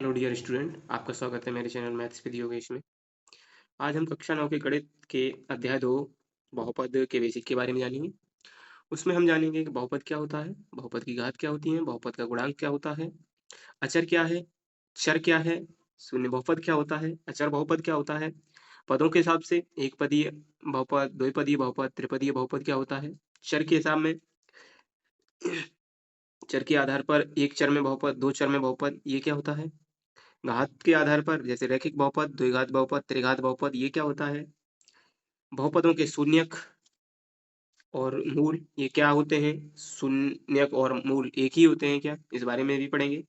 Hello dear student, आपका स्वागत है मेरे चैनल मैथ्स विद योगेश में। आज हम कक्षा 9 के गणित के अध्याय 2 बहुपद के बेसिक के बारे में जानेंगे। उसमें हम जानेंगे कि बहुपद क्या होता है, बहुपद की घात क्या होती है, बहुपद का गुणांक क्या होता है, अचर क्या है, चर क्या है, शून्य बहुपद क्या होता है, अचर बहुपद क्या होता है, पदों के हिसाब से एक पदीय बहुपद, द्विपदीय बहुपद, त्रिपदीय बहुपद क्या होता है, चर के हिसाब में, चर के आधार पर एक चर में बहुपद, दो चर में बहुपद, ये क्या होता है, घात के आधार पर जैसे रैखिक बहुपद, द्विघात बहुपद, त्रिघात बहुपद, ये क्या होता है, बहुपदों के शून्यक और मूल ये क्या होते हैं, शून्यक और मूल एक ही होते हैं क्या, इस बारे में भी पढ़ेंगे।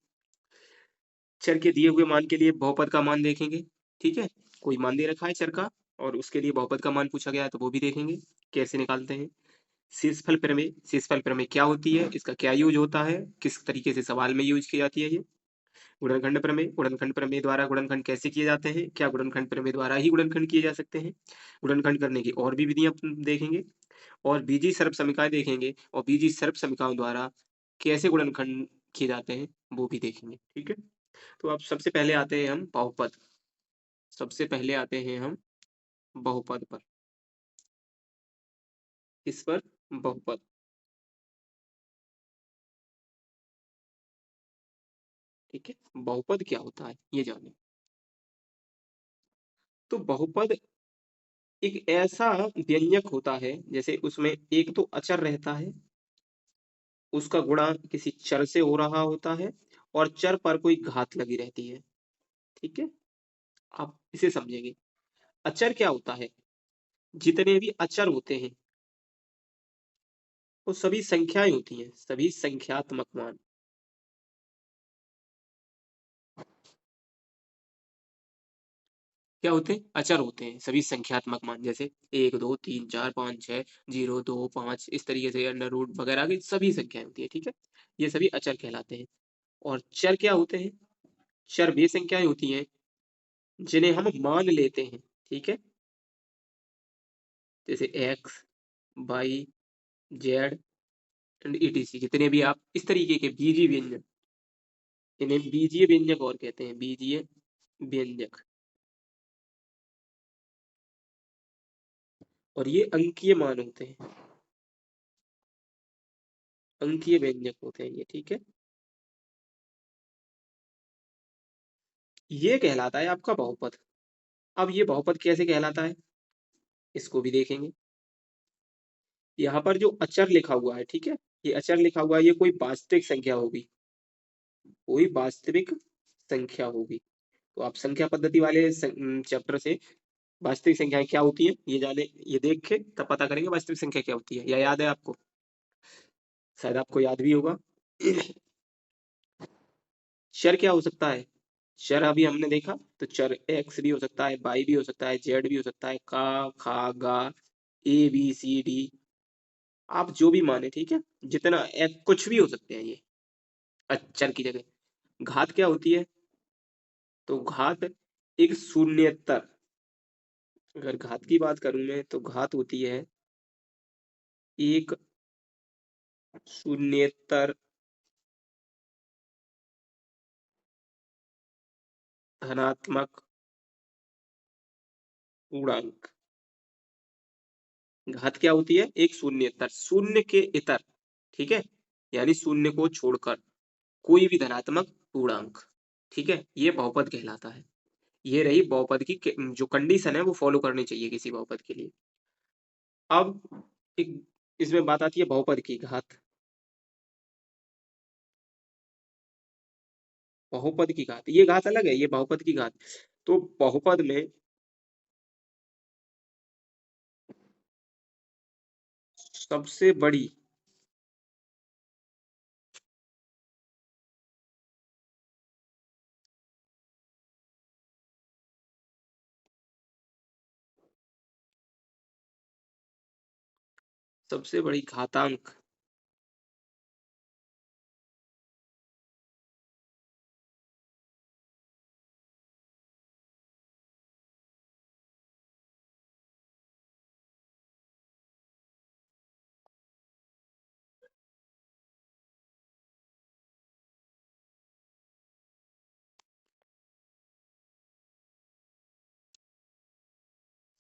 चर के दिए हुए मान के लिए बहुपद का मान देखेंगे। ठीक है, कोई मान दे रखा है चर का और उसके लिए बहुपद का मान पूछा गया है तो वो भी देखेंगे कैसे निकालते हैं। शेषफल प्रमेय, शेषफल प्रमेय क्या होती है, इसका क्या यूज होता है, किस तरीके से सवाल में यूज की जाती है ये। गुणनखंड प्रमेय, गुणनखंड प्रमेय द्वारा गुणनखंड कैसे किए जाते हैं, क्या गुणनखंड प्रमेय द्वारा ही गुणनखंड किए जा सकते हैं, गुणनखंड करने की और भी विधियां देखेंगे और बीजीय सर्व समीकरण देखेंगे और बीजीय सर्व समीकरणों द्वारा कैसे गुणनखंड किए जाते हैं वो भी देखेंगे। ठीक है, तो अब सबसे पहले आते हैं हम बहुपद, सबसे पहले आते हैं हम बहुपद पर। इस पर बहुपद, ठीक है, बहुपद क्या होता है ये जाने। तो बहुपद एक ऐसा व्यंजक होता है जैसे उसमें एक तो अचर रहता है, उसका गुणा किसी चर से हो रहा होता है और चर पर कोई घात लगी रहती है। ठीक है, आप इसे समझेंगे। अचर क्या होता है, जितने भी अचर होते हैं वो सभी संख्याएं होती हैं, सभी संख्यात्मक मान। क्या होते हैं, अचर होते हैं सभी संख्यात्मक मान, जैसे एक दो तीन चार पाँच छह, जीरो दो पाँच, इस तरीके से अंडर रूट वगैरह की सभी संख्याएं होती है। ठीक है, ये सभी अचर कहलाते हैं। और चर क्या होते हैं, चर वे संख्याएं होती हैं जिन्हें हम मान लेते हैं। ठीक है, जैसे X, Y, Z and ETC, जितने भी आप इस तरीके के बीजीय व्यंजक, इन्हें बीजीय व्यंजक और कहते हैं, बीजीय व्यंजक। और ये अंकीय मान होते हैं, अंकीय व्यंजक होते हैं ये। ठीक है, ये कहलाता है आपका बहुपद। अब ये बहुपद कैसे कहलाता है इसको भी देखेंगे। यहाँ पर जो अचर लिखा हुआ है, ठीक है, ये अचर लिखा हुआ है, ये कोई वास्तविक संख्या होगी, कोई वास्तविक संख्या होगी। तो आप संख्या पद्धति वाले चैप्टर से वास्तविक संख्याएं क्या होती है ये जाने, ये देख के तब पता करेंगे वास्तविक संख्या क्या होती है, या याद है आपको, शायद आपको याद भी होगा। चर क्या हो सकता है, चर अभी हमने देखा, तो चर एक्स भी हो सकता है, वाई भी हो सकता है, जेड भी हो सकता है, का खा गा, ए बी सी डी, आप जो भी माने। ठीक है, जितना कुछ भी हो सकते हैं ये चर की जगह। घात क्या होती है, तो घात एक शून्येतर, अगर घात की बात करूं मैं तो घात होती है एक शून्येतर धनात्मक पूर्णांक। घात क्या होती है, एक शून्येतर, शून्य के इतर। ठीक है, यानी शून्य को छोड़कर कोई भी धनात्मक पूर्णांक। ठीक है, ये बहुपद कहलाता है। ये रही बहुपद की जो कंडीशन है वो फॉलो करनी चाहिए किसी बहुपद के लिए। अब एक इसमें बात आती है बहुपद की घात, बहुपद की घात, ये घात अलग है, ये बहुपद की घात। तो बहुपद में सबसे बड़ी, सबसे बड़ी घातांक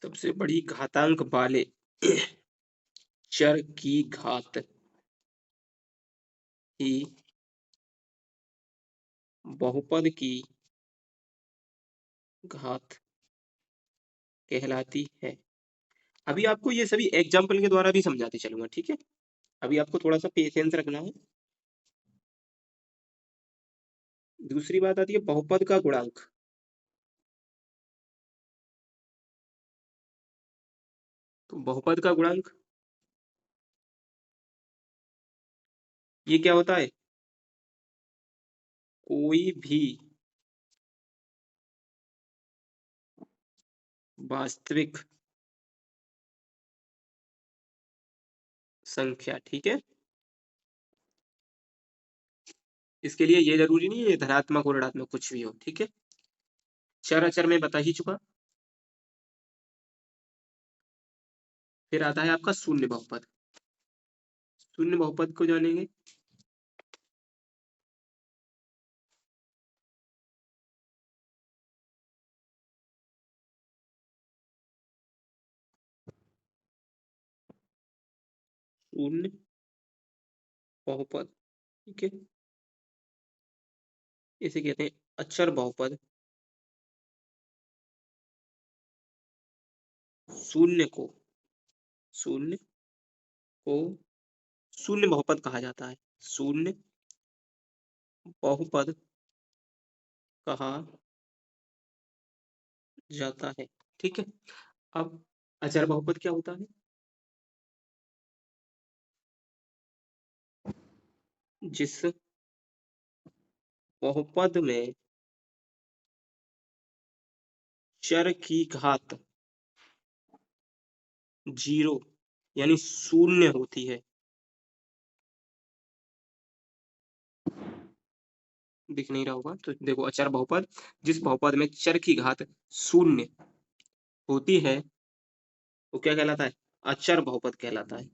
सबसे बड़ी घातांक वाले चर की घात ही बहुपद की घात कहलाती है। अभी आपको ये सभी एग्जाम्पल के द्वारा भी समझाते चलूंगा, ठीक है। अभी आपको थोड़ा सा पेशेंस रखना है। दूसरी बात आती है बहुपद का गुणांक। तो बहुपद का गुणांक ये क्या होता है? कोई भी वास्तविक संख्या, ठीक है। इसके लिए ये जरूरी नहीं है धनात्मक और ऋणात्मक कुछ भी हो, ठीक है। चर अचर में बता ही चुका। फिर आता है आपका शून्य बहुपद। शून्य बहुपद को जानेंगे। शून्य बहुपद, ठीक है। इसे कहते हैं अचर बहुपद। शून्य को शून्य को शून्य बहुपद कहा जाता है। शून्य बहुपद कहा जाता है, ठीक है। अब अचर बहुपद क्या होता है? जिस बहुपद में चर की घात 0 यानी शून्य होती है। दिख नहीं रहा होगा तो देखो, अचर बहुपद जिस बहुपद में चर की घात 0 होती है वो क्या कहलाता है? अचर बहुपद कहलाता है,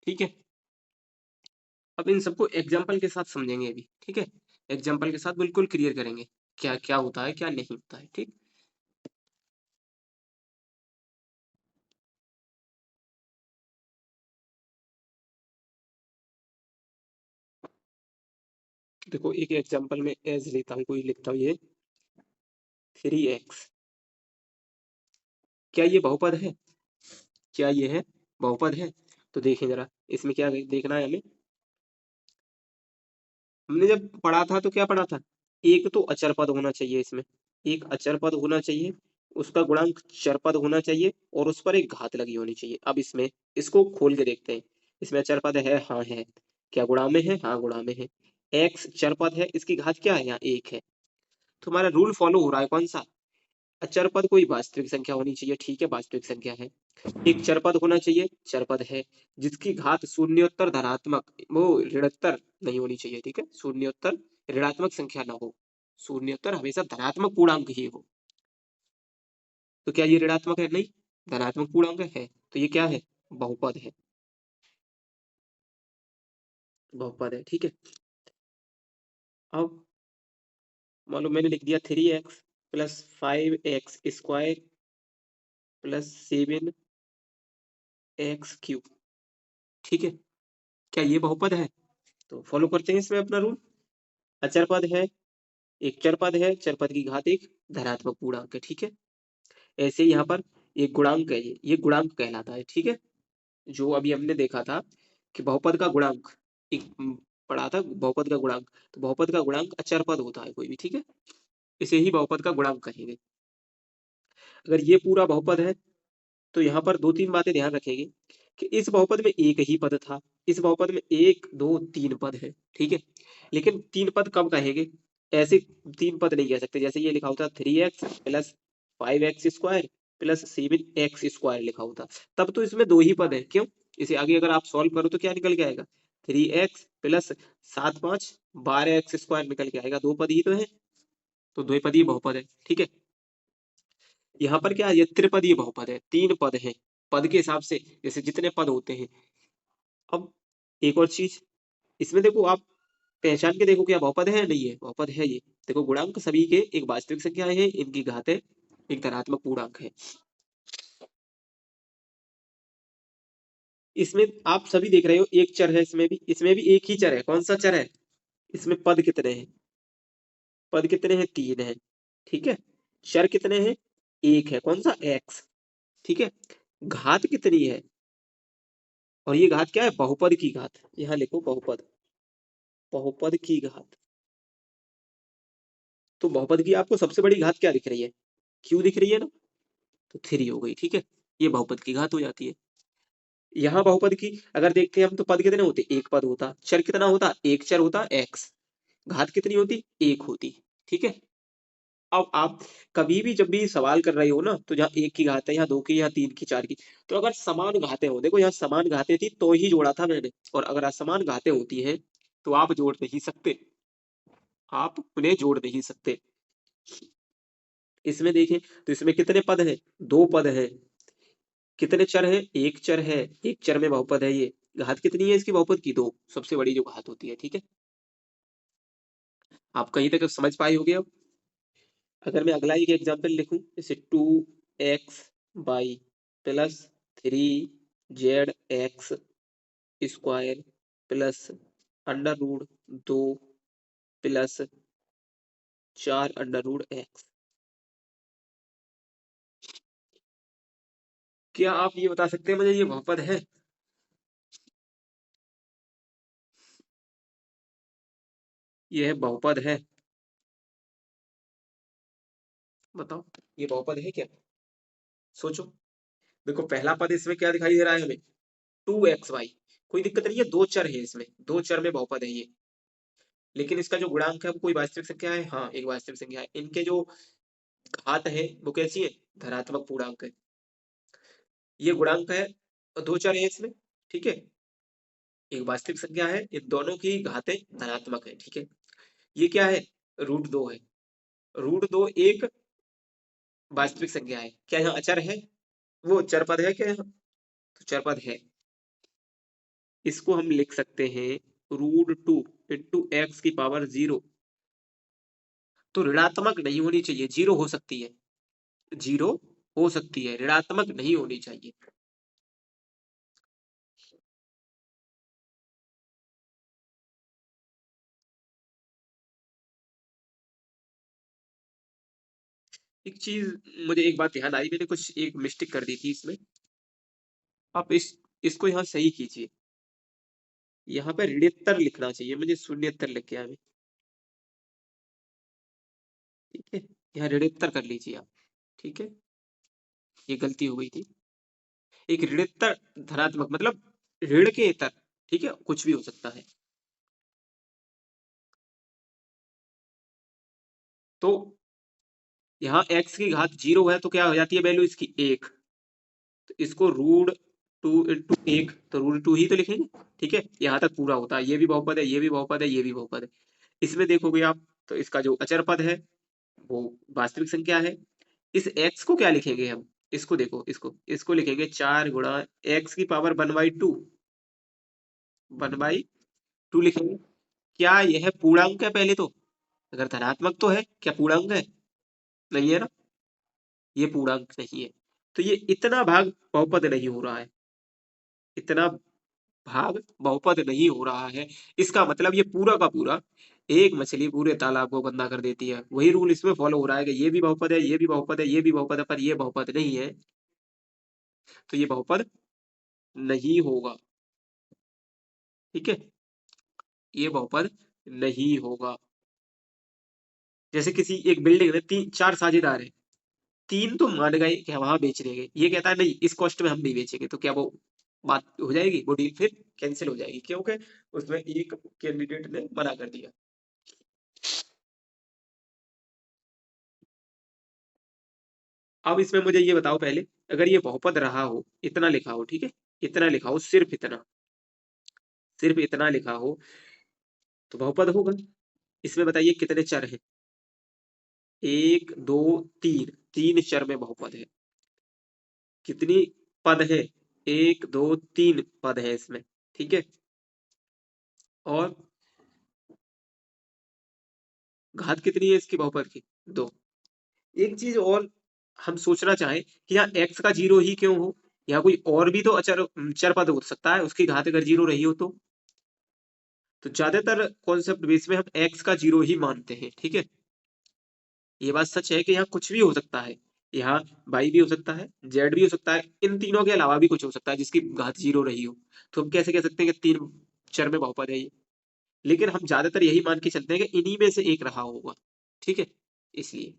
ठीक है। अब इन सबको एग्जाम्पल के साथ समझेंगे अभी, ठीक है। एग्जाम्पल के साथ बिल्कुल क्लियर करेंगे क्या क्या होता है क्या नहीं होता है, ठीक। देखो एक एग्जाम्पल में एज लेता हूँ, कोई लिखता हूँ ये 3x। क्या ये बहुपद है? क्या ये है बहुपद है? तो देखें जरा इसमें क्या देखना है हमें। हमने जब पढ़ा था तो क्या पढ़ा था? एक तो अचर पद होना चाहिए इसमें, एक अचर पद होना चाहिए, उसका गुणांक चर पद होना चाहिए और उस पर एक घात लगी होनी चाहिए। अब इसमें इसको खोल के देखते हैं। इसमें अचर पद है, हाँ है। क्या गुणा में है? हाँ गुणा में है। एक्स चर पद है, इसकी घात क्या है? यहाँ एक है। तो हमारा रूल फॉलो हो रहा है कौन सा? अचर पद कोई वास्तविक संख्या होनी चाहिए, ठीक है, वास्तविक संख्या है। एक चर पद होना चाहिए, चर पद है, जिसकी घात शून्योत्तर धनात्मक, वो ऋणोत्तर नहीं होनी चाहिए, ठीक है। शून्योत्तर ऋणात्मक संख्या ना हो, शून्योत्तर हमेशा धनात्मक पूर्णांक ही हो। तो क्या ये ऋणात्मक है? नहीं, धनात्मक पूर्णांक है। तो ये क्या है? बहुपद है, बहुपद है, ठीक है। अब मान लो मैंने लिख दिया 3x plus 5x² plus 7x³, ठीक है। क्या ये बहुपद है? तो फॉलो करते हैं इसमें अपना रूल। अचर पद है, एक चर पद है, चर पद की घात एक धनात्मक पूर्णांक है, ठीक है। ऐसे यहाँ पर एक गुणांक है, ये गुणांक कहलाता है, ठीक है। जो अभी हमने देखा था कि बहुपद का गुणांक, एक पढ़ा था बहुपद का गुणांक। तो बहुपद का गुणांक अचर पद होता है कोई भी, ठीक है। इसे ही बहुपद का गुणांक कहेंगे। अगर ये पूरा बहुपद है तो यहाँ पर दो तीन बातें ध्यान रखेंगे कि इस बहुपद में एक ही पद था, इस बहुपद में एक दो तीन पद है, ठीक है। लेकिन तीन पद कब कहेंगे? ऐसे तीन पद नहीं कह सकते। जैसे ये लिखा होता 3x plus 5x² plus 7x² लिखा होता, तब तो इसमें दो ही पद है। क्यों? इसे आगे अगर आप सॉल्व करो तो क्या निकल के आएगा? 3x प्लस 7×5 12x² निकल के आएगा। दो पद ही तो है, तो दो पद ही बहुपद है, ठीक है। यहाँ पर क्या है? ये त्रिपदीय बहुपद है, तीन पद है, पद के हिसाब से जैसे जितने पद होते हैं। अब एक और चीज इसमें देखो आप, पहचान के देखो क्या बहुपद है या नहीं है, बहुपद है ये। देखो गुणांक सभी के एक वास्तविक संख्या है, इनकी घातें एक धनात्मक पूर्णांक है। इसमें आप सभी देख रहे हो एक चर है, इसमें भी एक ही चर है। कौन सा चर है? इसमें पद कितने हैं? पद कितने हैं? 3 है। ठीक है। चर कितने हैं? एक है। कौन सा? x। ठीक है। घात कितनी है? और ये घात क्या है? बहुपद की घात। यहाँ लिखो बहुपद, बहुपद की घात। तो बहुपद की आपको सबसे बड़ी घात क्या दिख रही है? q दिख रही है ना, तो 3 हो गई। ठीक है, ये बहुपद की घात हो जाती है। यहाँ बहुपद की अगर देखते हैं हम तो पद कितने होते? एक पद होता। चर कितना होता? एक चर होता x। घात कितनी होती? एक होती। ठीक है। अब आप कभी भी जब भी सवाल कर रहे हो ना, तो जहाँ एक की घात है, यहाँ दो की, यहाँ तीन की, चार की, तो अगर समान घातें हो, देखो यहाँ समान घातें थी तो ही जोड़ा था मैंने, और अगर असमान घातें होती हैं तो आप जोड़ नहीं सकते, आप उन्हें जोड़ नहीं सकते। इसमें देखें तो इसमें कितने पद हैं? 2 पद हैं। कितने चर हैं? एक चर है। एक चर में बहुपद है ये। घात कितनी है इसकी बहुपद की? 2, सबसे बड़ी जो घात होती है। ठीक है, आप कहीं तक समझ पाए होगे अब? अगर मैं अगला एक एग्जाम्पल लिखूं, जैसे 2x by plus 3zx square plus under root 2 plus 4 under root x। क्या आप ये बता सकते हैं मुझे ये बहुपद है? ये बहुपद है? बताओ, ये बहुपद है क्या? सोचो। देखो पहला पद इसमें क्या दिखाई दे रहा है हमें? 2xy। कोई दिक्कत नहीं है, दो चर है इसमें, दो चर में बहुपद है ये। लेकिन इसका जो गुणांक है वो कोई वास्तविक संख्या है? हाँ, एक वास्तविक संख्या है। इनके जो घात है वो कैसी है? धनात्मक पूर्णांक है। ये गुणांक है, दो चर है इसमें। ठीक है, एक वास्तविक संख्या है, इन दोनों की घातें धनात्मक है। ठीक है, ये क्या है? √2 है। √2 एक वास्तविक संख्या है। क्या यहाँ अचर है? वो चर पद है क्या यहाँ? तो चर पद है। इसको हम लिख सकते हैं √2 इंटू एक्स की पावर 0। तो ऋणात्मक नहीं होनी चाहिए, जीरो हो सकती है, जीरो हो सकती है, ऋणात्मक नहीं होनी चाहिए। एक चीज मुझे एक बात ध्यान आई, मैंने कुछ एक मिस्टेक कर दी थी इसमें। आप इसको यहाँ सही कीजिए। यहाँ पे ऋणोत्तर लिखना चाहिए, मुझे शून्योत्तर लिख के आए। ठीक है, यहाँ ऋणोत्तर कर लीजिए आप। ठीक है, ये गलती हो गई थी। एक ऋणोत्तर धनात्मक मतलब ऋण के इतर। ठीक है, कुछ भी हो सकता है। तो यहाँ x की घात 0 है तो क्या हो जाती है वैल्यू इसकी? 1। तो इसको √2 इंटू 1, तो √2 ही तो लिखेंगे। ठीक है, यहाँ तक पूरा होता है। ये भी बहुपद है, ये भी बहुपद है, ये भी बहुपद है। इसमें देखोगे आप तो इसका जो अचर पद है वो वास्तविक संख्या है। इस x को क्या लिखेंगे हम? इसको देखो, इसको लिखेंगे 4 गुणा x की पावर 1/2। 1/2 लिखेंगे। क्या यह पूर्णांक है? पहले तो अगर धनात्मक तो है, क्या पूर्णांक है? नहीं है ना, ये पूर्णांक नहीं है। तो ये इतना भाग बहुपद नहीं हो रहा है, इतना भाग बहुपद नहीं हो रहा है। इसका मतलब ये पूरा का पूरा एक मछली पूरे तालाब को गंदा कर देती है। वही रूल इसमें फॉलो हो रहा है कि ये भी बहुपद है, ये भी बहुपद है, ये भी बहुपद है, पर ये बहुपद नहीं है, तो ये बहुपद नहीं होगा। ठीक है, ये बहुपद नहीं होगा। जैसे किसी एक बिल्डिंग में 3 4 साझेदार है, 3 तो मान गए कि वहां बेच देंगे, ये कहता है नहीं इस कॉस्ट में हम नहीं बेचेंगे, तो क्या वो बात हो जाएगी? वो डील फिर कैंसिल हो जाएगी, क्योंकि उसमें एक कैंडिडेट ने मना कर दिया। अब इसमें मुझे ये बताओ पहले, अगर ये बहुपद रहा हो, इतना लिखा हो, ठीक है, इतना लिखा हो, सिर्फ इतना, सिर्फ इतना लिखा हो, तो बहुपद होगा। इसमें बताइए कितने चर हैं? 1 2 3, 3 चर में बहुपद है। कितनी पद है? 1 2 3 पद है इसमें। ठीक है, और घात कितनी है इसकी बहुपद की? 2। एक चीज और हम सोचना चाहें कि यहाँ x का 0 ही क्यों हो, यहाँ कोई और भी तो अचर चर पद हो सकता है, उसकी घात अगर 0 रही हो तो ज्यादातर कॉन्सेप्ट बेस में हम x का 0 ही मानते हैं, ठीक है। ये बात सच है कि यहाँ कुछ भी हो सकता है, यहाँ y भी हो सकता है, z भी हो सकता है, इन तीनों के अलावा भी कुछ हो सकता है जिसकी घात 0 रही हो। तो हम कैसे कह सकते हैं कि 3 चर में बहुपद है ये, लेकिन हम ज्यादातर यही मान के चलते हैं कि इन्हीं में से एक रहा होगा, ठीक है, इसलिए।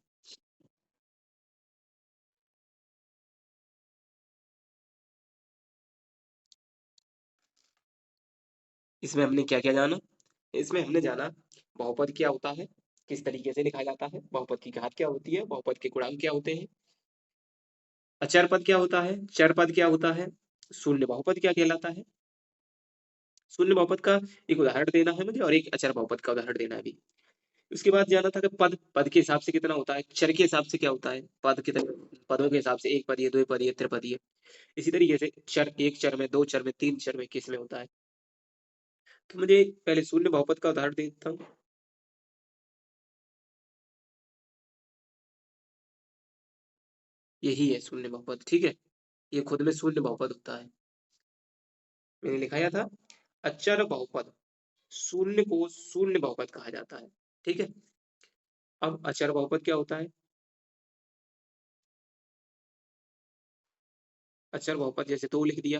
इसमें हमने क्या क्या जाना? इसमें हमने जाना बहुपद क्या होता है, किस तरीके से लिखा जाता है, बहुपद की घात क्या होती है, बहुपद के गुणांक क्या होते हैं, अचर पद क्या होता है, चर पद क्या होता है, शून्य बहुपद क्या कहलाता है। शून्य बहुपद का एक उदाहरण देना है मुझे और एक अचर बहुपद का उदाहरण देना है अभी। उसके बाद जाना था कि पद पद के हिसाब से कितना होता है, चर के हिसाब से क्या होता है, पद कितने, पदों के हिसाब से एक पदीय, दो पदीय, त्रिपदीय। इसी तरीके से चर, एक चर में, दो चर में, तीन चर में, किस में होता है। तो मुझे पहले शून्य बहुपद का उदाहरण देता हूँ। यही है शून्य बहुपद, ठीक है, ये खुद में शून्य बहुपद होता है। मैंने लिखाया था अचर बहुपद, शून्य को शून्य बहुपद कहा जाता है, ठीक है। अब अचर बहुपद क्या होता है? अचर बहुपद जैसे 2 लिख दिया,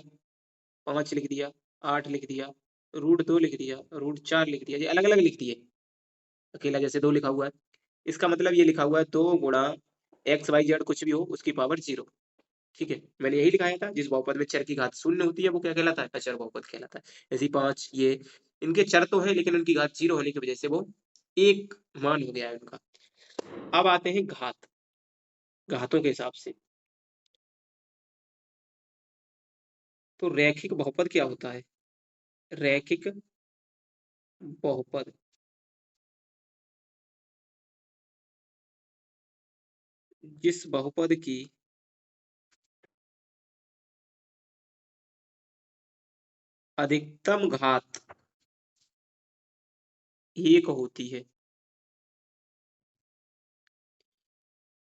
5 लिख दिया, 8 लिख दिया, √2 लिख दिया, √4 लिख दिया, ये अलग अलग लिख दिए। अकेला जैसे 2 लिखा हुआ है, इसका मतलब ये लिखा हुआ है 2 गुणा एक्स वाई जेड कुछ भी हो उसकी पावर 0, ठीक है। मैंने यही लिखाया था, जिस बहुपद में चर की घात शून्य होती है वो क्या कहलाता है, अचर बहुपद कहलाता है। ऐसे ही 5, ये इनके चर तो है लेकिन उनकी घात 0 होने की वजह से वो एक मान हो गया है उनका। अब आते हैं घात, घातों के हिसाब से। तो रैखिक बहुपद क्या होता है? रैखिक बहुपद जिस बहुपद की अधिकतम घात 1 होती है,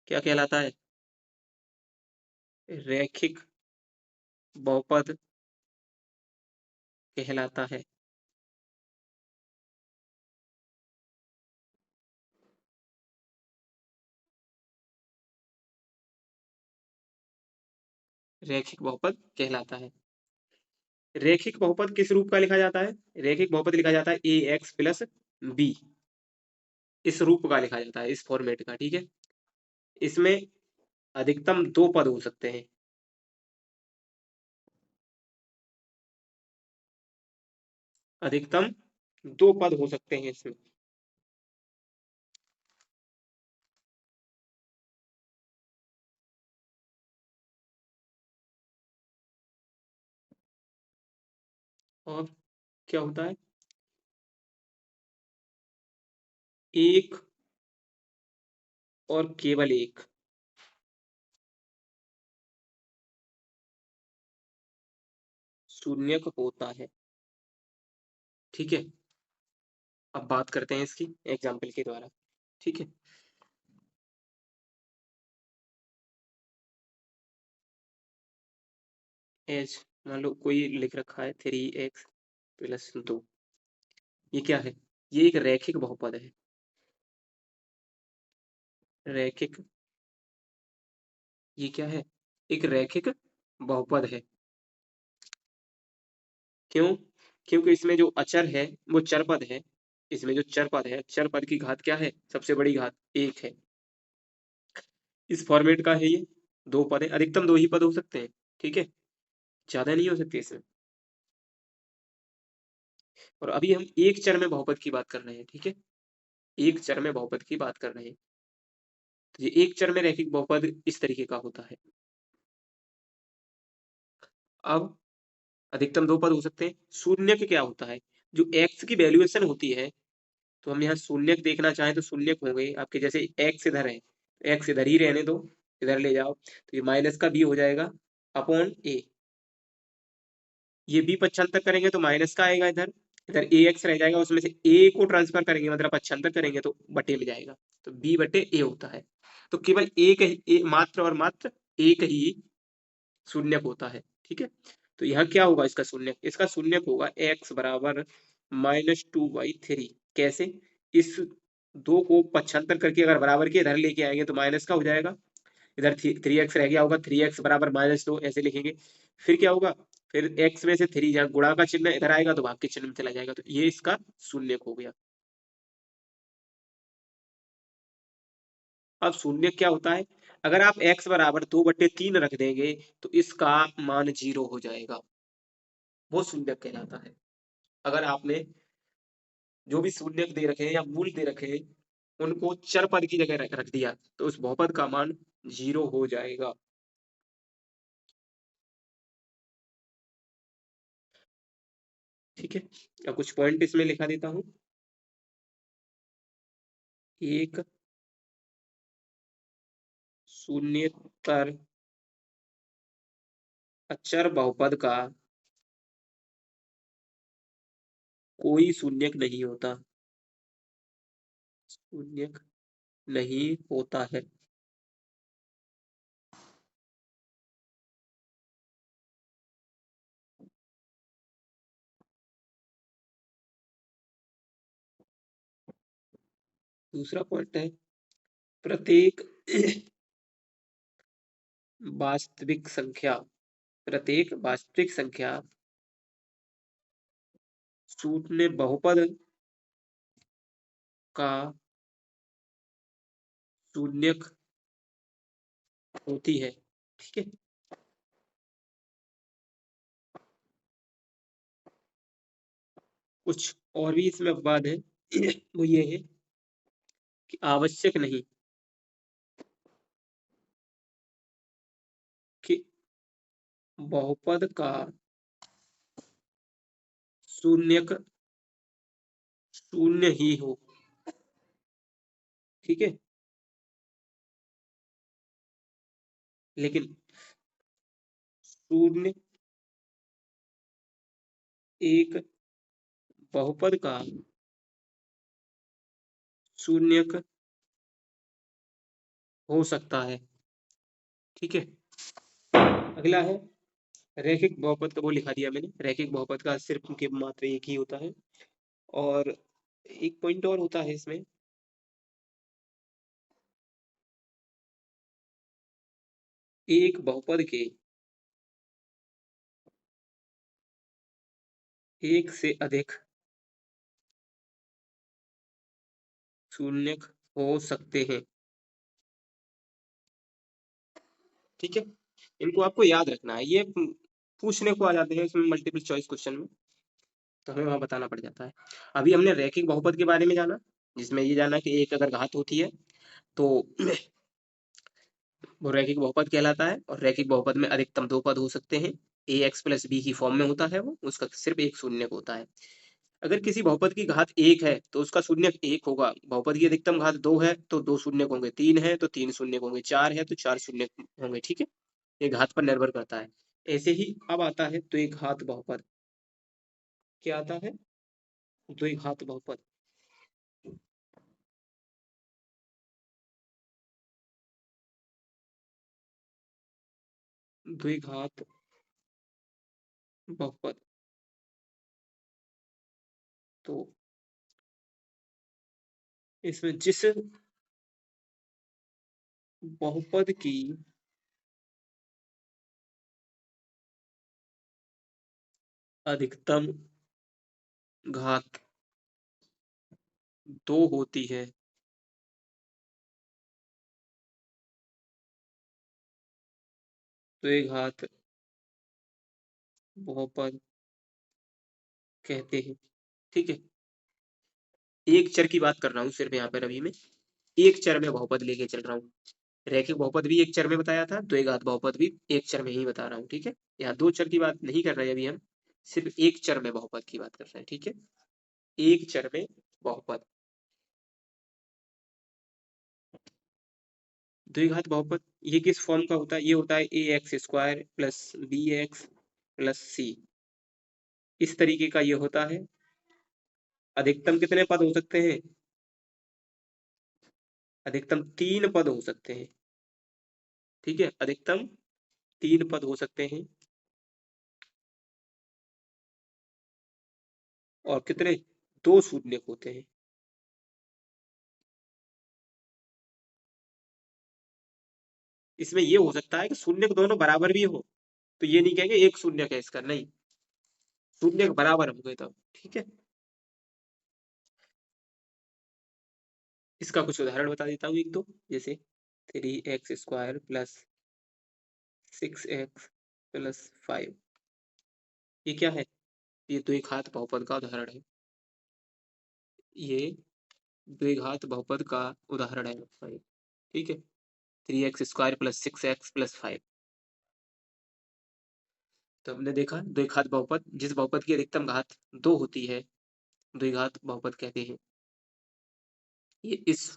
क्या कहलाता है? रैखिक बहुपद कहलाता है। रैखिक बहुपद कहलाता है। रैखिक बहुपद किस रूप का लिखा जाता है? रैखिक बहुपद लिखा जाता है ए एक्स प्लस बी, इस रूप का लिखा जाता है, इस फॉर्मेट का, ठीक है। इसमें अधिकतम 2 पद हो सकते हैं, अधिकतम 2 पद हो सकते हैं इसमें। और क्या होता है? एक और केवल एक। शून्यक होता है, ठीक है। अब बात करते हैं इसकी एग्जाम्पल के द्वारा, ठीक है। एच, मान लो कोई लिख रखा है 3x प्लस 2, ये क्या है? ये एक रैखिक बहुपद है, रैखिक, ये क्या है? एक रैखिक बहुपद है। क्यों? क्योंकि इसमें जो अचर है वो चरपद है, इसमें जो चरपद है, चरपद की घात क्या है? सबसे बड़ी घात 1 है। इस फॉर्मेट का है ये, 2 पद है, अधिकतम 2 ही पद हो सकते हैं, ठीक है, ज्यादा नहीं हो सकते इसमें। और अभी हम एक चर में बहुपद की बात कर रहे हैं, ठीक है, एक चर में बहुपद की बात कर रहे हैं। तो ये एक चर में रैखिक बहुपद इस तरीके का होता है। अब अधिकतम 2 पद हो सकते हैं। शून्यक क्या होता है? जो x की वैल्यूएशन होती है, तो हम यहाँ शून्यक देखना चाहें तो शून्यक होंगे आपके, जैसे x इधर है, x इधर ही रहने दो, इधर ले जाओ तो ये माइनस का b हो जाएगा अपॉन a। ये b पक्षांतर करेंगे तो माइनस का आएगा इधर, इधर ए एक्स रह जाएगा, उसमें से ए को ट्रांसफर करेंगे मतलब पक्षांतर करेंगे तो बटे में जाएगा, तो बी बटे ए होता है। तो केवल एक ही मात्र और मात्र एक ही शून्यक होता है, ठीक है। तो यहाँ क्या होगा इसका शून्यक, इसका शून्यक होगा x बराबर -2/3। कैसे, इस दो को पक्षांतर करके अगर बराबर के इधर लेके आएंगे तो माइनस का हो जाएगा, इधर 3x रह गया होगा, 3x बराबर -2 ऐसे लिखेंगे। फिर क्या होगा, फिर x में से 3 जहाँ गुणा का चिन्ह इधर आएगा तो भाग के चिन्ह में चला जाएगा, तो ये इसका शून्यक हो गया। अब शून्य क्या होता है, अगर आप x बराबर 2/3 रख देंगे तो इसका मान 0 हो जाएगा, वो शून्यक कहलाता है। अगर आपने जो भी शून्यक दे रखे हैं या मूल दे रखे हैं उनको चर पद की जगह रख दिया तो उस बहुपद का मान 0 हो जाएगा। ठीक है, अब कुछ पॉइंट इसमें लिखा देता हूं। एक शून्येतर अचर बहुपद का कोई शून्यक नहीं होता, शून्यक नहीं होता है। दूसरा पॉइंट है, प्रत्येक वास्तविक संख्या, प्रत्येक वास्तविक संख्या शून्य बहुपद का शून्यक होती है, ठीक है। कुछ और भी इसमें अपवाद है वो ये है कि आवश्यक नहीं कि बहुपद का शून्यक शून्य ही हो, ठीक है। लेकिन शून्य एक बहुपद का शून्यक हो सकता है, ठीक है। अगला है रैखिक बहुपद का, वो लिखा दिया मैंने, रैखिक बहुपद का सिर्फ के मात्र एक ही होता है। और एक पॉइंट और होता है इसमें, एक बहुपद के एक से अधिक शून्यक हो सकते हैं, ठीक है। इनको आपको याद रखना है, ये पूछने को आ जाते हैं इसमें मल्टीपल चॉइस क्वेश्चन में, तो हमें वहां बताना पड़ जाता है। अभी हमने रैखिक बहुपद के बारे में जाना, जिसमें ये जाना कि एक अगर घात होती है तो वो रैखिक बहुपद कहलाता है, और रैखिक बहुपद में अधिकतम दो पद हो सकते हैं, ए एक्स प्लस बी की फॉर्म में होता है, वो उसका सिर्फ एक शून्यक होता है। अगर किसी बहुपद की घात एक है तो उसका शून्यक एक होगा, बहुपद की अधिकतम घात दो है तो दो शून्यक होंगे, तीन है तो तीन शून्यक होंगे, चार है तो चार शून्यक होंगे, ठीक है। ये घात पर निर्भर करता है। ऐसे ही अब आता है द्विघात बहुपद। क्या आता है, द्विघात बहुपद। द्विघात बहुपद, तो इसमें जिस बहुपद की अधिकतम घात दो होती है, द्विघात बहुपद कहते हैं, ठीक है। एक चर की बात कर रहा हूँ सिर्फ यहाँ पर, अभी मैं एक चर में बहुपद लेके चल रहा हूँ। रैखिक बहुपद भी एक चर में बताया था, द्विघात बहुपद भी एक चर में ही बता रहा हूँ, ठीक है। यहाँ दो चर की बात नहीं कर रहे अभी हम, सिर्फ एक चर में बहुपद की बात कर रहे हैं, ठीक है। एक चर में बहुपद, द्विघात बहुपद ये किस फॉर्म का होता है, ये होता है a x square plus b x plus c, इस तरीके का ये होता है। अधिकतम कितने पद हो सकते हैं? अधिकतम 3 पद हो सकते हैं। ठीक है, अधिकतम 3 पद हो सकते हैं। और कितने? 2 शून्य होते हैं। इसमें ये हो सकता है कि शून्य दोनों बराबर भी हो, तो ये नहीं कहेंगे एक शून्य है इसका, नहीं, शून्य बराबर हो गए तब। ठीक है, इसका कुछ उदाहरण बता देता हूँ एक दो। जैसे 3x² प्लस 6x+5, ये क्या है? ये द्विघात बहुपद का उदाहरण है। ये द्विघात बहुपद का उदाहरण है। ठीक है, 3x² प्लस 6x+5। तो हमने देखा द्विघात बहुपद, जिस बहुपद की अधिकतम घात 2 होती है, द्विघात बहुपद कहते हैं। ये इस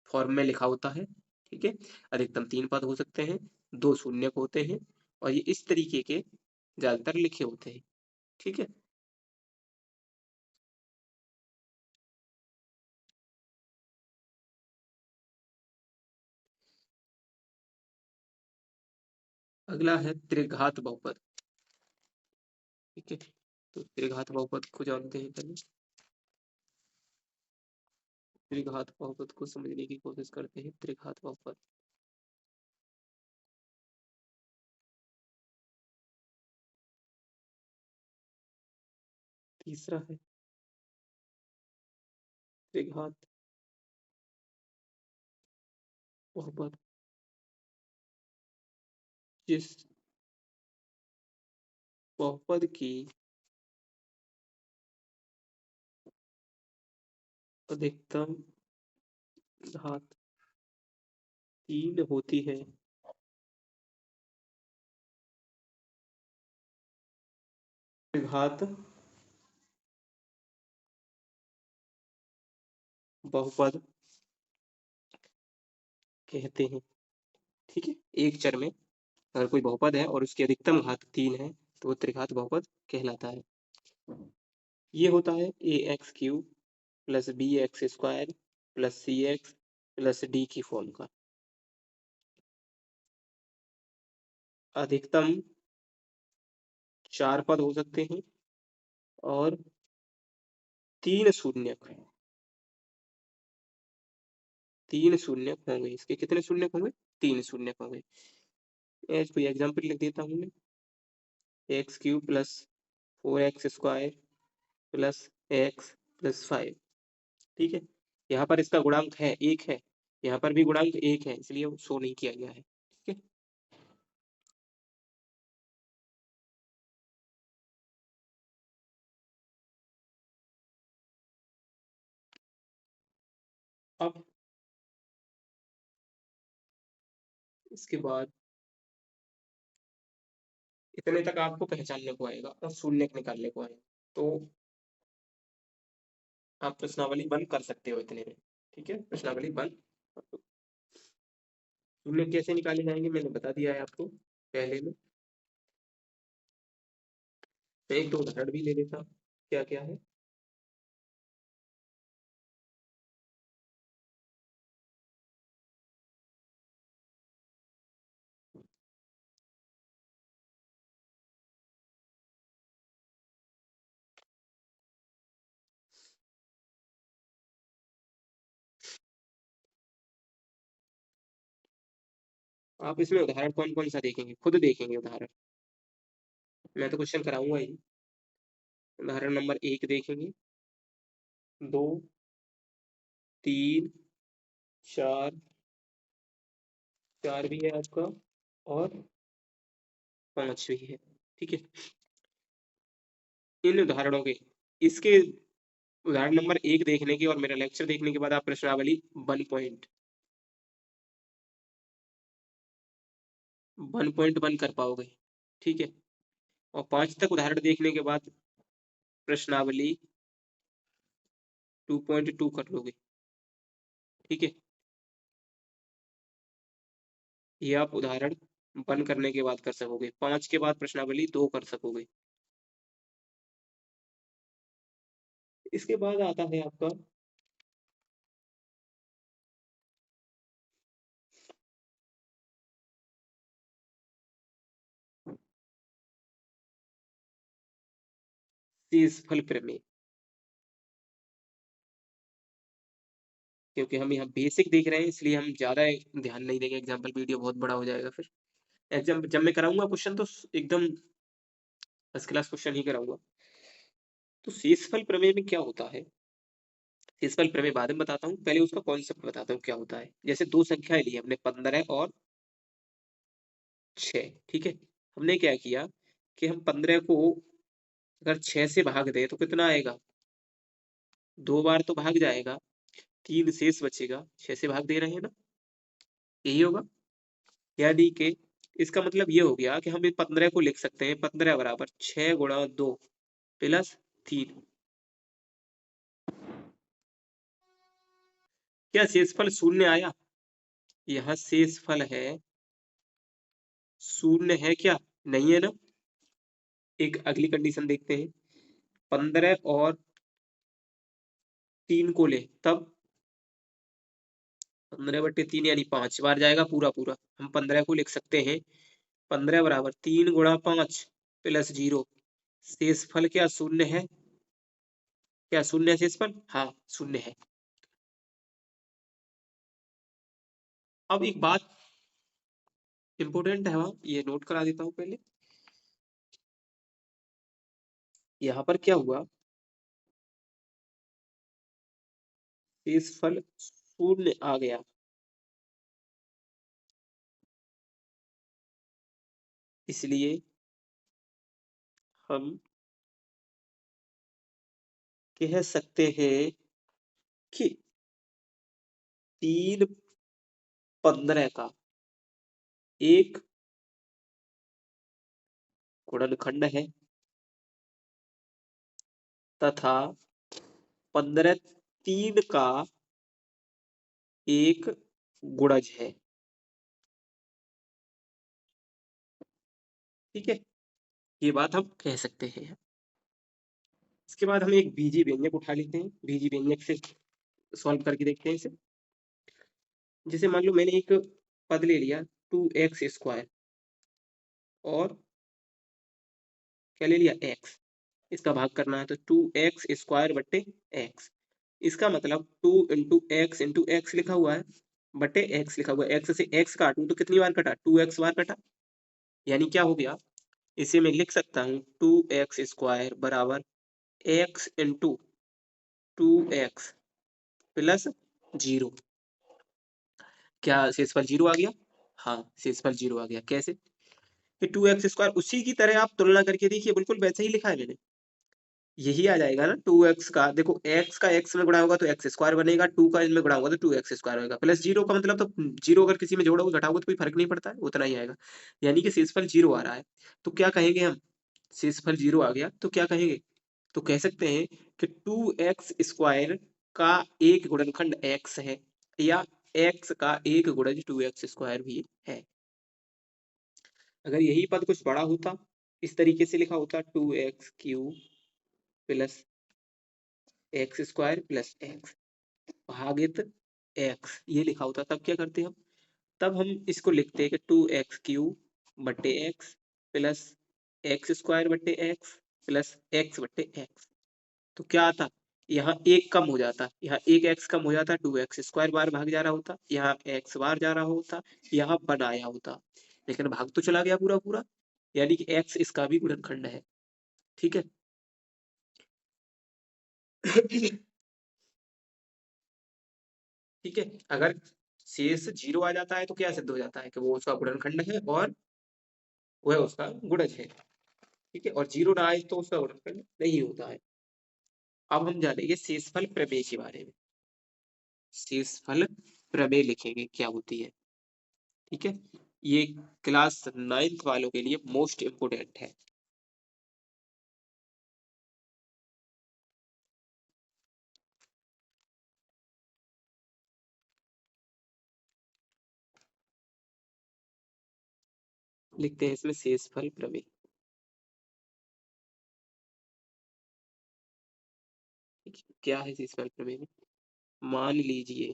फॉर्म में लिखा होता है। ठीक है, अधिकतम 3 पद हो सकते हैं, 2 शून्यक होते हैं, और ये इस तरीके के ज्यादातर लिखे होते हैं। ठीक है, अगला है त्रिघात बहुपद। ठीक है, तो त्रिघात बहुपद को जानते हैं पहले। त्रिघात बहुपद को समझने की कोशिश करते हैं। त्रिघात बहुपद, तीसरा है त्रिघात बहुपद, जिस बहुपद की अधिकतम घात 3 होती है। त्रिघात बहुपद कहते हैं। ठीक है, एक चर में अगर कोई बहुपद है और उसकी अधिकतम घात 3 है, तो वो त्रिघात बहुपद कहलाता है। ये होता है ax³ plus bx² plus cx plus d की फॉर्म का। अधिकतम 4 पद हो सकते हैं और 3 शून्यक, 3 शून्यक होंगे। इसके कितने शून्यक होंगे? 3 शून्यक होंगे। एज कोई एग्जाम्पल लिख देता हूँ मैं, x³ plus 4x² plus x plus 5। ठीक है, यहाँ पर इसका गुणांक है 1 है, यहाँ पर भी गुणांक 1 है, इसलिए वो शो नहीं किया गया है। ठीक है, अब इसके बाद इतने तक आपको पहचानने को आएगा और शून्यक निकालने को आएगा, तो आप प्रश्नावली बंद कर सकते हो इतने में। ठीक है, प्रश्नावली बंद। शून्य कैसे निकाले जाएंगे मैंने बता दिया है आपको पहले में। मैं एक दो उदाहरण भी ले लेता हूँ, क्या क्या है। आप इसमें उदाहरण कौन कौन सा देखेंगे, खुद देखेंगे उदाहरण, मैं तो क्वेश्चन कराऊंगा ही। उदाहरण नंबर 1 देखेंगे, 2, 3, 4, 4 भी है आपका, और 5 भी है। ठीक है, इन उदाहरणों के, इसके उदाहरण नंबर 1 देखने के और मेरा लेक्चर देखने के बाद आप प्रश्नावली 1.1 कर पाओगे। ठीक है, और 5 तक उदाहरण देखने के बाद प्रश्नावली 2.2 कर लोगे। ठीक है, ये आप उदाहरण 1 करने के बाद कर सकोगे, 5 के बाद प्रश्नावली 2 कर सकोगे। इसके बाद आता है आपका शेषफल प्रमेय। क्योंकि हम यहाँ बेसिक देख रहे हैं इसलिए हम ज्यादा ध्यान नहीं देंगे, एग्जाम्पल वीडियो बहुत बड़ा हो जाएगा फिर। एग्जाम जब मैं कराऊंगा क्वेश्चन तो एकदम फर्स्ट क्लास क्वेश्चन ही कराऊंगा। तो शेषफल प्रमेय में क्या होता है, शेषफल प्रमेय बाद में बताता हूँ, पहले उसका कॉन्सेप्ट बताता हूँ क्या होता है। जैसे दो संख्याएं ली हमने 15 और 6, ठीक है। हमने क्या किया कि हम 15 को अगर 6 से भाग दे तो कितना आएगा, 2 बार तो भाग जाएगा, 3 शेष बचेगा, 6 से भाग दे रहे हैं ना, यही होगा। यानी कि इसका मतलब ये हो गया कि हम इस 15 को लिख सकते हैं 15 बराबर 6 × 2 प्लस 3। क्या शेषफल शून्य आया, यह शेषफल है शून्य है क्या, नहीं है ना। एक अगली कंडीशन देखते हैं, 15 और 3 को ले तब 15/3 यानी 5 बार जाएगा पूरा पूरा, हम 15 को लिख सकते हैं 15 बराबर 3 × 5 प्लस 0। शेषफल क्या शून्य है, क्या शून्य है शेषफल, हाँ शून्य है। अब एक बात इंपोर्टेंट है, वहां ये नोट करा देता हूं पहले। यहाँ पर क्या हुआ, शेषफल शून्य आ गया, इसलिए हम कह सकते हैं कि 3/15 का एक गुणनखंड है तथा 15/3 का एक गुणज है, ठीक है। ये बात हम कह सकते हैं। इसके बाद हम एक बीजी व्यंजक उठा लेते हैं, बीजी व्यंजक से सॉल्व करके देखते हैं इसे। जैसे मान लो मैंने एक पद ले लिया 2x² और क्या ले लिया x, इसका भाग करना है तो 2x² बट्टे x। इसका मतलब 2 × x लिखा हुआ है बटे x लिखा हुआ है, x से x काटूं तो कितनी बार कटा, 2x बार कटा। यानी क्या हो गया, इसे मैं लिख सकता हूँ 2x² बराबर x × 2x प्लस 0। क्या शेषफल 0 आ गया, हाँ शेषफल 0 आ गया। कैसे कि 2x² उसी की तरह आप तुलना करके देखिए, बिल्कुल वैसे ही लिखा है मैंने, यही आ जाएगा ना। 2x का देखो, x का x में गुणा होगा तो x² बनेगा, 2 का इसमें गुणा होगा तो 2x² होगा, प्लस 0 का मतलब तो 0 अगर किसी में जोड़ोगे घटाओगे तो कोई फर्क नहीं पड़ता है, उतना ही आएगा। यानी कि शेषफल 0 आ रहा है। तो क्या कहेंगे हम, शेषफल 0 आ गया तो क्या कहेंगे, तो कह सकते हैं कि 2x² का एक गुणनखंड x है, या x का एक गुणज 2x² भी है। अगर यही पद कुछ बड़ा होता, इस तरीके से लिखा होता 2x³ plus x² plus x भागित x, ये लिखा होता, तब क्या करते हम, तब हम इसको लिखते हैं कि 2x³ बट्टे x प्लस x² बट्टे x प्लस x बट्टे x। तो क्या आता, यहाँ एक कम हो जाता, यहाँ एक x कम हो जाता, 2x² बार भाग जा रहा होता, यहाँ x बार जा रहा होता, यहाँ वन आया होता, लेकिन भाग तो चला गया पूरा पूरा, यानी कि x इसका भी गुणनखंड है, ठीक है। ठीक है, अगर शेष 0 आ जाता है तो क्या सिद्ध हो जाता है कि वो उसका गुणनखंड है और वह उसका गुणज है, ठीक है। और 0 ना आए तो उसका गुणनखंड नहीं होता है। अब हम जानेंगे शेषफल प्रमेय के बारे में, शेषफल प्रमेय लिखेंगे क्या होती है, ठीक है। ये क्लास 9th वालों के लिए मोस्ट इंपोर्टेंट है। लिखते हैं इसमें शेषफल प्रमेय, क्या है शेषफल प्रमेय में? मान लीजिए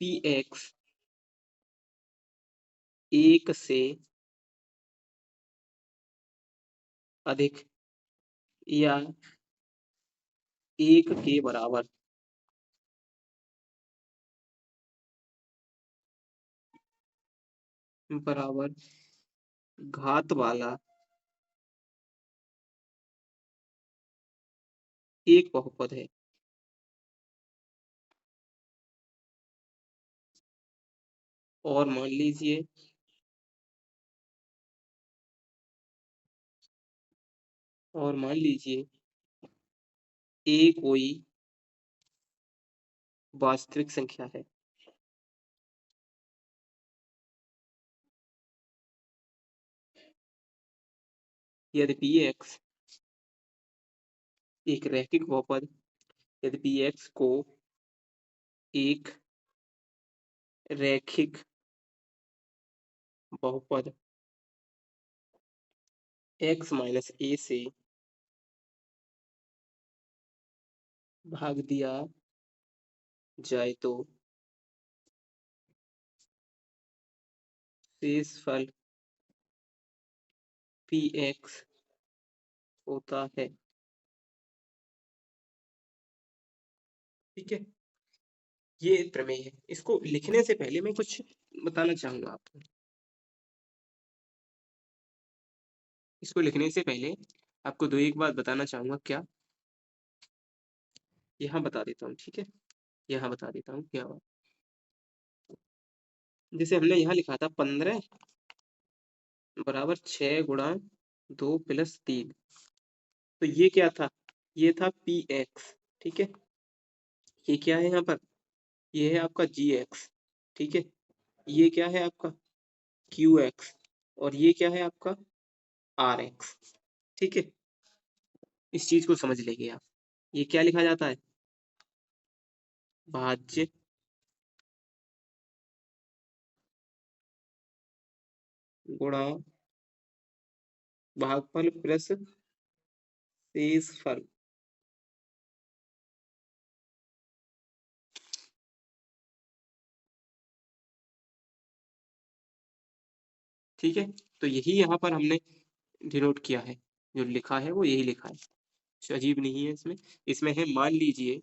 पी एक्स एक से अधिक या एक के बराबर घात वाला एक बहुपद है। और मान लीजिए ए कोई वास्तविक संख्या है। यदि पी एक्स एक रैखिक बहुपद, यदि पी एक्स को एक रैखिक बहुपद x माइनस ए से भाग दिया जाए तो शेषफल पी एक्स होता है। ठीक है, ये प्रमेय है। इसको लिखने से पहले मैं कुछ बताना चाहूंगा आपको। इसको लिखने से पहले आपको दो एक बात बताना चाहूंगा। क्या? यहाँ बता देता हूँ, ठीक है, यहाँ बता देता हूँ क्या बात। जैसे हमने यहाँ लिखा था 15 बराबर 6 गुणा 2 प्लस 3। तो ये क्या था? ये था पी एक्स। ठीक है, ये क्या है यहाँ पर? ये है आपका जी एक्स। ठीक है, ये क्या है आपका? Q X. और ये क्या है आपका? R X. ठीक है, इस चीज को समझ लेंगे आप। ये क्या लिखा जाता है? भाज्य गुणा भागफल प्लस शेषफल। ठीक है, तो यही यहाँ पर हमने डिनोट किया है। जो लिखा है वो यही लिखा है, कुछ अजीब नहीं है इसमें। इसमें है, मान लीजिए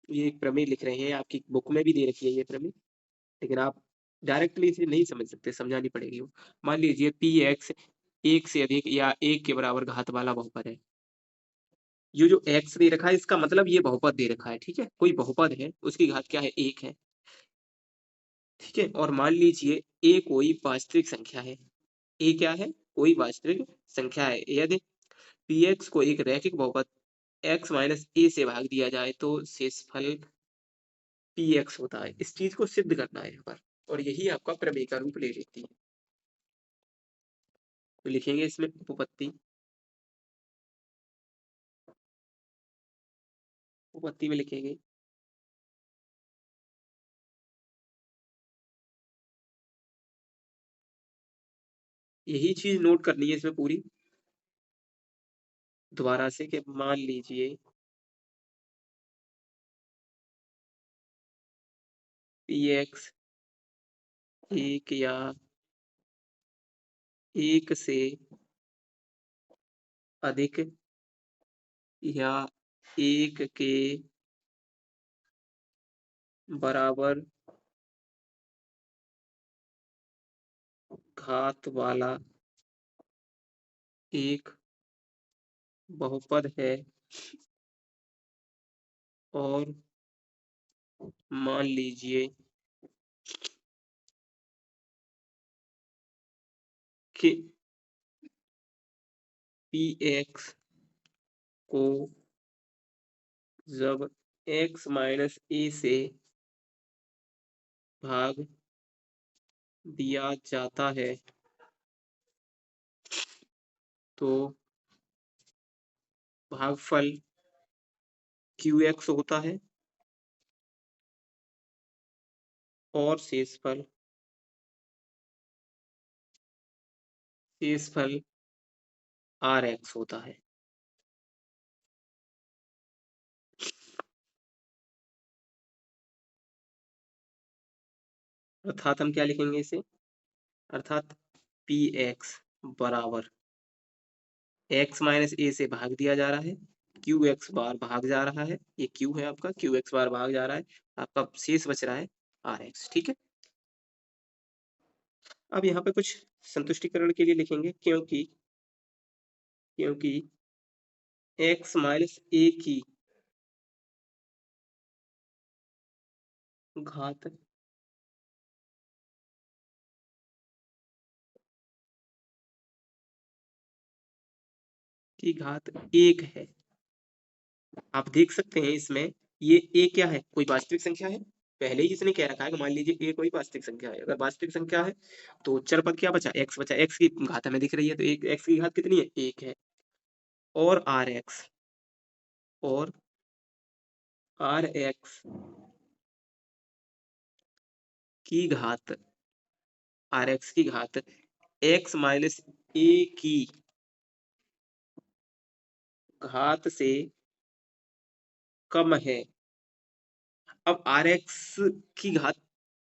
ये एक प्रमेय लिख रहे हैं, आपकी बुक में भी दे रखी है ये प्रमेय, लेकिन आप डायरेक्टली इसे नहीं समझ सकते, समझानी पड़ेगी वो। मान लीजिए पी एक्स एक से अधिक या एक के बराबर घात वाला बहुपद है। ये जो एक्स दे रखा है इसका मतलब ये बहुपद दे रखा है। ठीक है, कोई बहुपद है, उसकी घात क्या है? एक है। ठीक है, और मान लीजिए ए कोई वास्तविक संख्या है। ए क्या है? कोई वास्तविक संख्या है। यदि पी एक्स को एक रैखिक बहुपद x माइनस ए से भाग दिया जाए तो शेषफल पी एक्स होता है। इस चीज को सिद्ध करना है यहाँ पर, और यही आपका प्रमेय का रूप ले लेती है। तो लिखेंगे इसमें उपपत्ति। उपपत्ति में लिखेंगे यही चीज नोट करनी है इसमें पूरी दोबारा से, कि मान लीजिए पी एक्स एक या एक से अधिक या एक के बराबर घात वाला एक बहुपद है। और मान लीजिए कि पी एक्स को जब x माइनस ए से भाग दिया जाता है तो भागफल क्यू एक्स होता है और शेषफल आर एक्स होता है। अर्थात हम क्या लिखेंगे इसे, अर्थात पी एक्स बराबर एक्स माइनस ए से भाग दिया जा रहा है, क्यू एक्स बार भाग जा रहा है, ये क्यू है आपका, क्यू एक्स बार भाग जा रहा है, आपका शेष बच रहा है आर एक्स। ठीक है, अब यहाँ पे कुछ संतुष्टिकरण के लिए लिखेंगे, क्योंकि क्योंकि एक्स माइनस ए की घात की घात 1 है। आप देख सकते हैं इसमें, ये ए क्या है, कोई वास्तविक संख्या है। पहले ही इसने कह रखा है कि मान लीजिए ए कोई वास्तविक संख्या है, अगर वास्तविक संख्या है तो चर पद क्या बचा, एक्स बचा, एक्स की घात हमें दिख रही है, तो एक एक्स की घात कितनी है, 1 है। और आर एक्स, और आर एक्स की घात, आर एक्स की घात एक्स माइनस ए की घात से कम है। अब आर एक्स की घात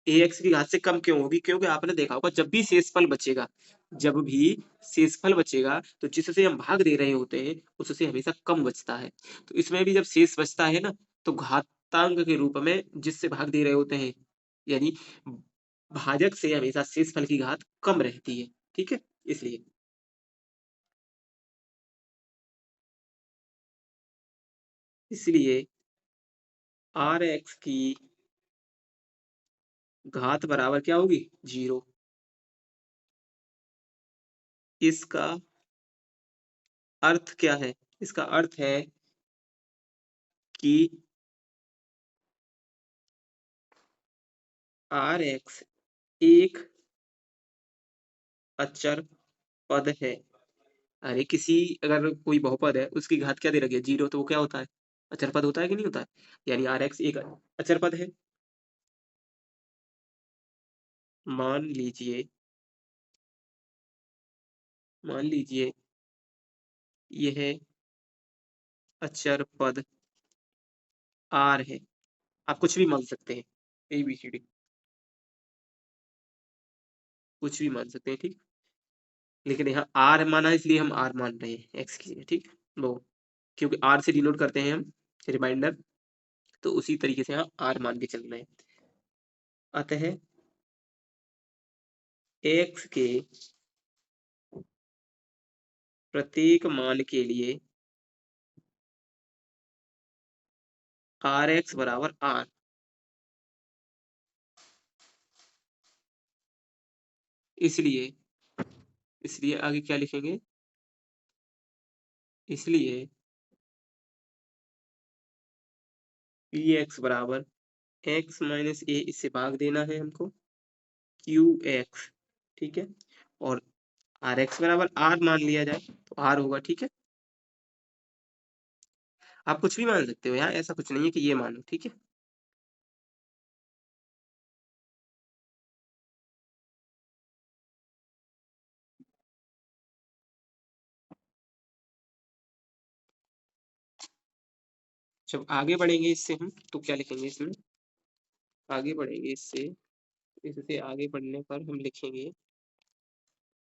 ए एक्स की घात से कम क्यों होगी, क्योंकि आपने देखा होगा जब भी शेषफल बचेगा, जब भी शेषफल बचेगा तो जिससे हम भाग दे रहे होते हैं उससे हमेशा कम बचता है। तो इसमें भी जब शेष बचता है ना, तो घातांक के रूप में जिससे भाग दे रहे होते हैं, यानी भाजक से हमेशा शेषफल की घात कम रहती है। ठीक है, इसलिए इसलिए आर एक्स की घात बराबर क्या होगी, 0। इसका अर्थ क्या है, इसका अर्थ है कि आर एक्स एक अचर पद है। अरे किसी, अगर कोई बहुपद है उसकी घात क्या दे रखी है, 0, तो वो क्या होता है, अचर पद होता है कि नहीं होता है। यानी आर एक्स एक अचर पद है। मान लीजिए, मान लीजिए यह अचर पद आर है, आप कुछ भी मान सकते हैं, ए बी सी डी कुछ भी मान सकते हैं, ठीक। लेकिन यहाँ आर माना है, इसलिए हम आर मान रहे हैं एक्स की जगह, ठीक। लो, क्योंकि आर से डिनोट करते हैं हम, रिमाइंडर, तो उसी तरीके से यहाँ आर मान के चल रहे हैं। अतः एक्स के प्रत्येक मान के लिए आर एक्स बराबर आर। इसलिए इसलिए आगे क्या लिखेंगे, इसलिए पी एक्स बराबर एक्स माइनस ए, इससे भाग देना है हमको, क्यू एक्स। ठीक है, और आर एक्स बराबर आर मान लिया जाए तो आर होगा। ठीक है, आप कुछ भी मान सकते हो यहाँ, ऐसा कुछ नहीं है कि ये मानो। ठीक है, जब आगे बढ़ेंगे इससे हम तो क्या लिखेंगे इसमें, आगे बढ़ेंगे इससे, इससे आगे बढ़ने पर हम लिखेंगे,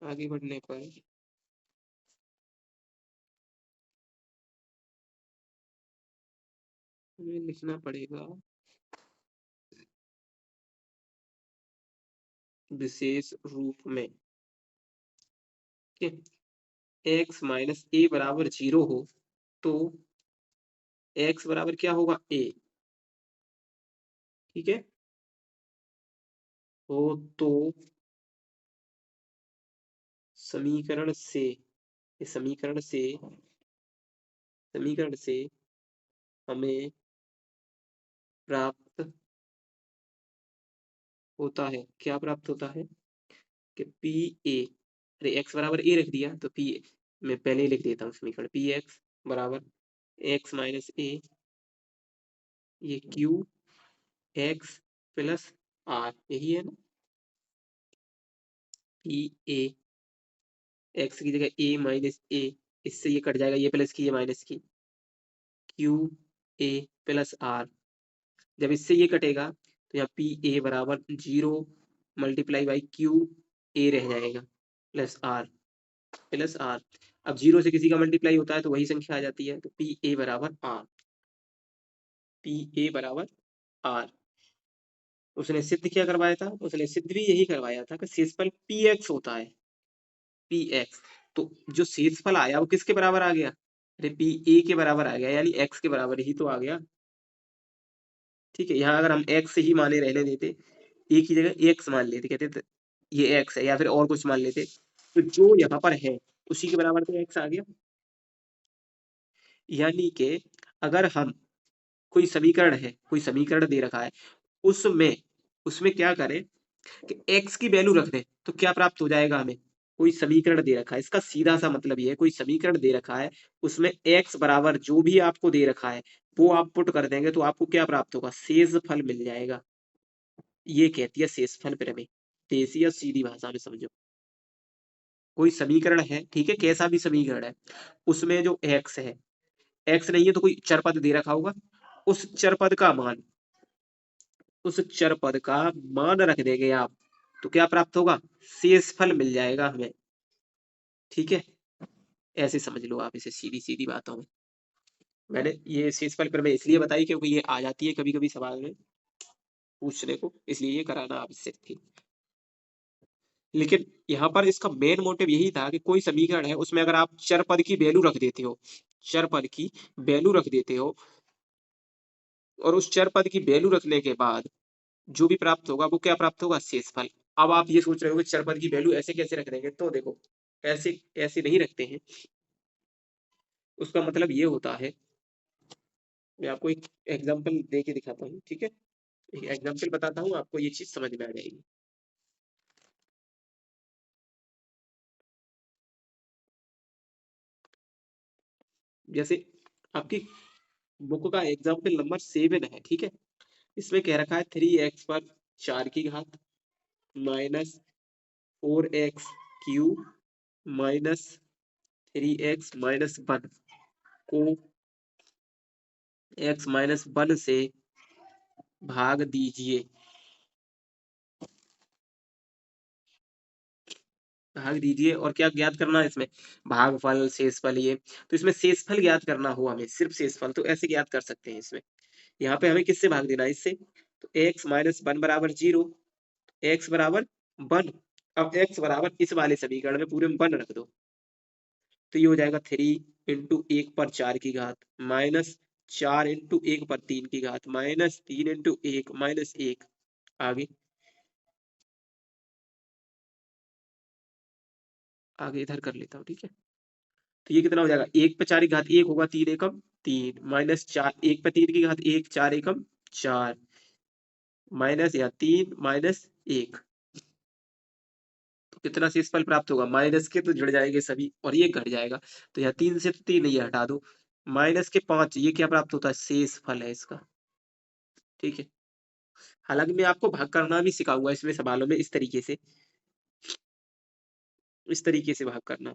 आगे बढ़ने पर हमें लिखना पड़ेगा विशेष रूप में कि एक्स माइनस ए बराबर 0 हो, तो एक्स बराबर क्या होगा, ए। ठीक है, हो तो समीकरण से, इस समीकरण से हमें प्राप्त होता है, क्या प्राप्त होता है कि पी ए, अरे एक्स बराबर ए रख दिया तो पी, मैं पहले ही लिख देता हूँ समीकरण, पी एक्स बराबर एक्स माइनस ए, ये क्यू एक्स प्लस आर, यही है ना। पी ए, एक्स की जगह ए माइनस ए, इससे ये कट जाएगा, ये प्लस की ये माइनस की, क्यू ए प्लस आर। जब इससे ये कटेगा तो यहाँ पी ए बराबर 0 मल्टीप्लाई बाई क्यू ए रह जाएगा प्लस आर। अब 0 से किसी का मल्टीप्लाई होता है तो वही संख्या आ जाती है, तो पी ए बराबर आर। उसने सिद्ध क्या करवाया था? उसने सिद्ध भी यही करवाया था कि शेषफल पी एक्स होता है, पी एक्स। तो जो शेषफल आया वो किसके बराबर आ गया? अरे पी ए के बराबर आ गया, यानी एक्स के बराबर ही तो आ गया। ठीक है, यहाँ अगर हम एक्स ही माने रहने देते, एक ही जगह एक्स मान लेते, कहते तो ये एक्स है, या फिर और कुछ मान लेते, तो जो यहाँ पर है उसी के बराबर तो एक्स आ गया। यानी कि अगर हम कोई समीकरण दे रखा है, उसमें उसमें क्या करें कि x की वैल्यू रख दें, तो क्या प्राप्त हो जाएगा हमें? कोई समीकरण दे रखा है, इसका सीधा सा मतलब ये है, कोई समीकरण दे रखा है, उसमें x बराबर जो भी आपको दे रखा है वो आप पुट कर देंगे तो आपको क्या प्राप्त होगा? शेषफल मिल जाएगा। ये कहती है शेषफल प्रमेय। देसी या सीधी भाषा में समझो, कोई समीकरण है, ठीक है, कैसा भी समीकरण है, उसमें जो x है, x नहीं है तो कोई चर पद दे रखा होगा, उस चर पद का मान रख देंगे आप, तो क्या प्राप्त होगा? शेषफल मिल जाएगा हमें। ठीक है, ऐसे समझ लो आप इसे सीधी सीधी बातों में। मैंने ये शेषफल प्रमेय इसलिए बताई क्योंकि ये आ जाती है कभी कभी सवाल में पूछने को, इसलिए ये कराना आवश्यक थी। लेकिन यहाँ पर इसका मेन मोटिव यही था कि कोई समीकरण है, उसमें अगर आप चर पद की वैल्यू रख देते हो, चर पद की वैल्यू रख देते हो, और उस चर पद की वैल्यू रखने के बाद जो भी प्राप्त होगा वो क्या प्राप्त होगा? शेषफल। अब आप ये सोच रहे हो कि चर पद की वैल्यू ऐसे कैसे रख देंगे, तो देखो ऐसे ऐसे नहीं रखते हैं। उसका मतलब ये होता है, मैं आपको एक एग्जांपल दे के दिखाता हूँ, ठीक है, एक एग्जांपल बताता हूँ, आपको ये चीज समझ में आ जाएगी। जैसे आपकी बुक का एग्जाम्पल नंबर 7 है, ठीक है, इसमें कह रखा है 3x पर 4 की घात minus 4x cube minus 3x minus 1 को x माइनस 1 से भाग दीजिए। और क्या ज्ञात करना है इसमें? भागफल, शेषफल, ये तो इसमें शेषफल ज्ञात करना हो हमें, सिर्फ शेषफल तो ऐसे ज्ञात कर सकते हैं इसमें। यहाँ पे हमें किससे भाग देना है? इससे। तो x माइनस 1 बराबर 0, x बराबर 1। अब x बराबर इस वाले समीकरण में पूरे में 1 रख दो, तो ये हो जाएगा 3 इंटू 1 पर 4 की घात माइनस 4 इंटू 1 पर 3 की घात माइनस 3 इंटू 1 माइनस 1। आगे आगे इधर कर लेता हूँ, ठीक है। तो ये कितना हो जाएगा? 1 पे 4 की घात 1 होगा, 3 एकम 3 माइनस 4 1 पे 3 की घात 1 4 एकम 4 माइनस या 3 माइनस 1। तो कितना शेषफल प्राप्त होगा? माइनस के तो जुड़ जाएंगे सभी और ये घट जाएगा, तो यहाँ 3 से तो 3 ये हटा दो, माइनस के 5, ये क्या प्राप्त होता है? शेषफल है इसका। ठीक है, हालांकि मैं आपको भाग करना भी सिखाऊंगा इसमें सवालों में, इस तरीके से भाग करना।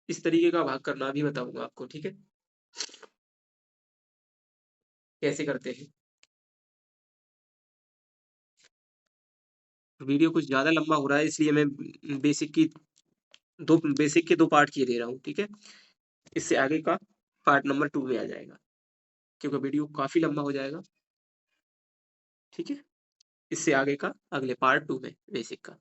इस तरीके का भाग करना भी बताऊंगा आपको, ठीक है, कैसे करते हैं। वीडियो कुछ ज्यादा लंबा हो रहा है, इसलिए मैं बेसिक के 2 पार्ट किए दे रहा हूँ, ठीक है। इससे आगे का पार्ट नंबर 2 में आ जाएगा, क्योंकि वीडियो काफी लंबा हो जाएगा, ठीक है। इससे आगे का अगले पार्ट 2 में बेसिक का।